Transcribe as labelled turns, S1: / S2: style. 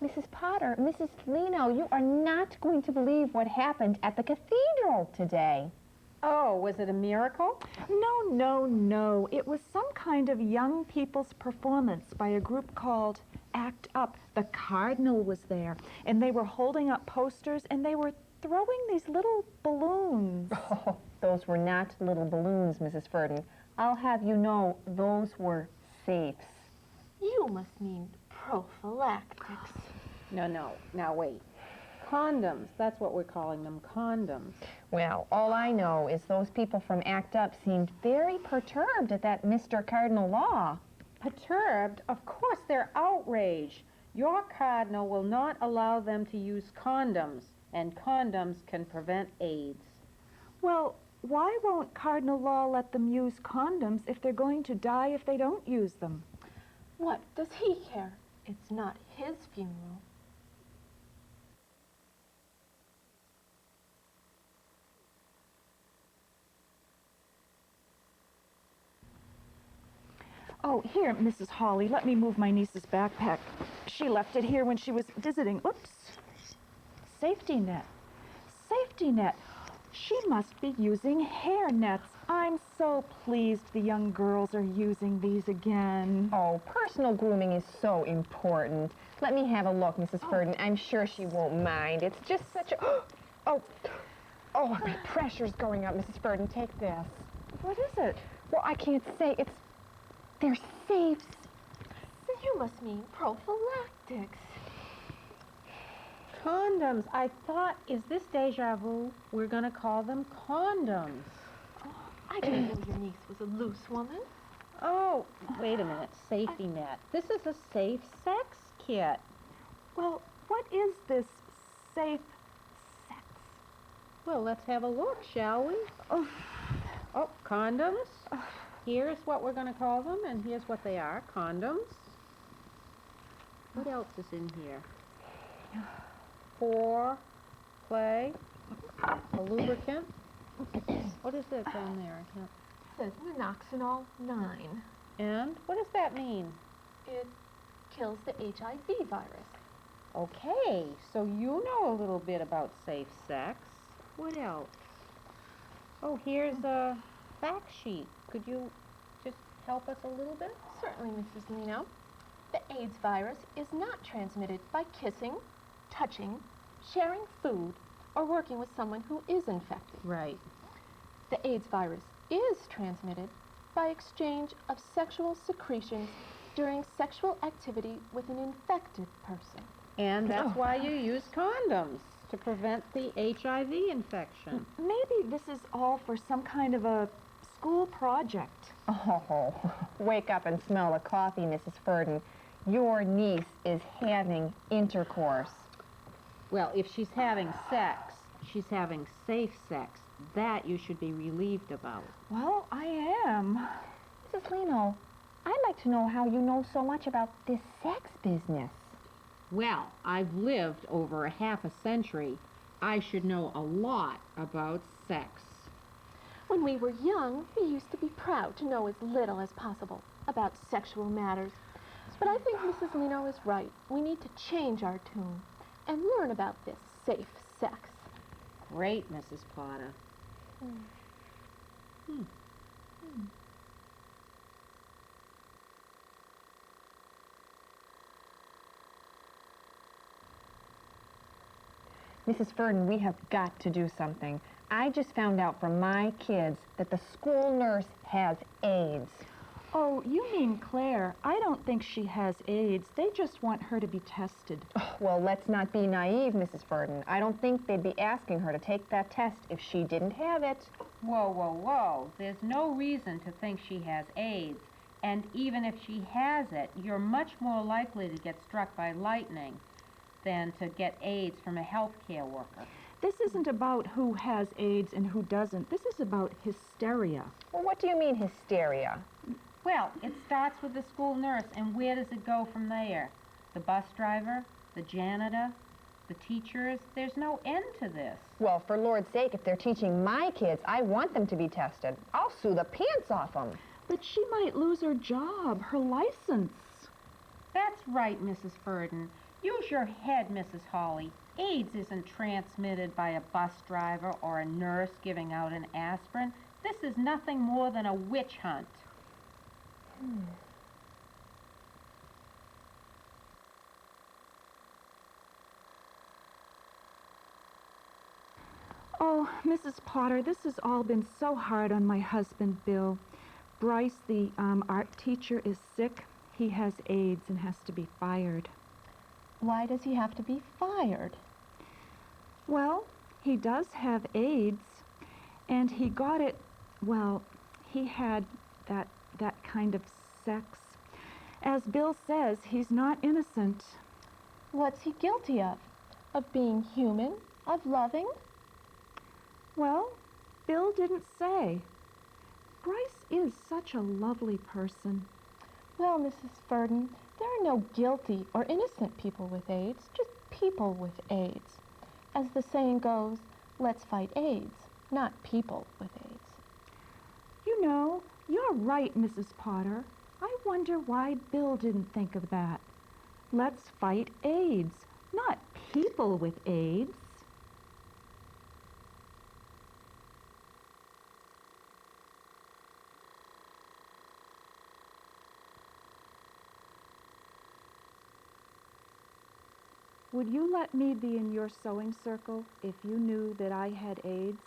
S1: Mrs. Potter, Mrs. Lino, you are not going to believe what happened at the cathedral today.
S2: Oh, was it a miracle?
S3: No. It was some kind of young people's performance by a group called Act Up. The Cardinal was there, and they were holding up posters, and they were throwing these little balloons.
S1: Oh, those were not little balloons, Mrs. Furden. I'll have you know, those were safes.
S4: You must mean prophylactics.
S2: No. Now, wait. Condoms. That's what we're calling them, condoms.
S1: Well, all I know is those people from Act Up seemed very perturbed at that Mr. Cardinal Law.
S2: Perturbed? Of course they're outraged. Your cardinal will not allow them to use condoms, and condoms can prevent AIDS.
S3: Well, why won't Cardinal Law let them use condoms if they're going to die if they don't use them?
S4: What does he care? It's not his funeral.
S3: Oh, here, Mrs. Hawley, let me move my niece's backpack. She left it here when she was visiting. Oops. Safety net. Safety net. She must be using hair nets. I'm so pleased the young girls are using these again.
S1: Oh, personal grooming is so important. Let me have a look, Mrs. Furden. I'm sure she won't mind. It's just such a... Oh, my pressure's going up, Mrs. Furden. Take this.
S3: What is it?
S1: Well, I can't say. They're safes.
S4: You must mean prophylactics.
S2: Condoms. I thought, is this deja vu? We're going to call them condoms.
S4: I didn't know your niece was a loose woman.
S2: Oh, wait a minute. Safety net. This is a safe sex kit.
S3: Well, what is this safe sex?
S2: Well, let's have a look, shall we? Oh, condoms. Here's what we're going to call them, and here's what they are, condoms. What else is in here? Foreplay, a lubricant. What is that down there? I can't...
S4: It says minoxidil 9.
S2: And what does that mean?
S4: It kills the HIV virus.
S2: Okay, so you know a little bit about safe sex. What else? Oh, here's a fact sheet. Could you just help us a little bit?
S4: Certainly, Mrs. Lino. The AIDS virus is not transmitted by kissing, touching, sharing food, or working with someone who is infected.
S2: Right.
S4: The AIDS virus is transmitted by exchange of sexual secretions during sexual activity with an infected person.
S2: And that's why you use condoms, to prevent the HIV infection.
S3: Maybe this is all for some kind of a school project.
S1: Oh, wake up and smell the coffee, Mrs. Furden. Your niece is having intercourse.
S2: Well, if she's having sex, she's having safe sex. That you should be relieved about.
S3: Well, I am.
S1: Mrs. Lino, I'd like to know how you know so much about this sex business.
S2: Well, I've lived over half a century. I should know a lot about sex.
S4: When we were young, we used to be proud to know as little as possible about sexual matters. But I think Mrs. Lino is right. We need to change our tune and learn about this safe sex.
S2: Great, Mrs. Potter.
S1: Mrs. Furden, we have got to do something. I just found out from my kids that the school nurse has AIDS.
S3: Oh, you mean Claire. I don't think she has AIDS. They just want her to be tested.
S1: Oh, well, let's not be naive, Mrs. Furden. I don't think they'd be asking her to take that test if she didn't have it.
S2: Whoa. There's no reason to think she has AIDS. And even if she has it, you're much more likely to get struck by lightning than to get AIDS from a healthcare worker.
S3: This isn't about who has AIDS and who doesn't. This is about hysteria.
S1: Well, what do you mean hysteria?
S2: Well, it starts with the school nurse, and where does it go from there? The bus driver, the janitor, the teachers, there's no end to this.
S1: Well, for Lord's sake, if they're teaching my kids, I want them to be tested. I'll sue the pants off them.
S3: But she might lose her job, her license.
S2: That's right, Mrs. Furden. Use your head, Mrs. Hawley. AIDS isn't transmitted by a bus driver or a nurse giving out an aspirin. This is nothing more than a witch hunt.
S3: Oh, Mrs. Potter, this has all been so hard on my husband, Bill. Bryce, the art teacher, is sick. He has AIDS and has to be fired.
S4: Why does he have to be fired?
S3: Well, he does have AIDS, and he got it, well, he had that kind of sex. As Bill says, he's not innocent.
S4: What's he guilty of? Of being human? Of loving?
S3: Well, Bill didn't say. Bryce is such a lovely person.
S4: Well, Mrs. Furden, there are no guilty or innocent people with AIDS, just people with AIDS. As the saying goes, let's fight AIDS, not people with AIDS.
S3: You know, you're right, Mrs. Potter. I wonder why Bill didn't think of that. Let's fight AIDS, not people with AIDS. Would you let me be in your sewing circle if you knew that I had AIDS?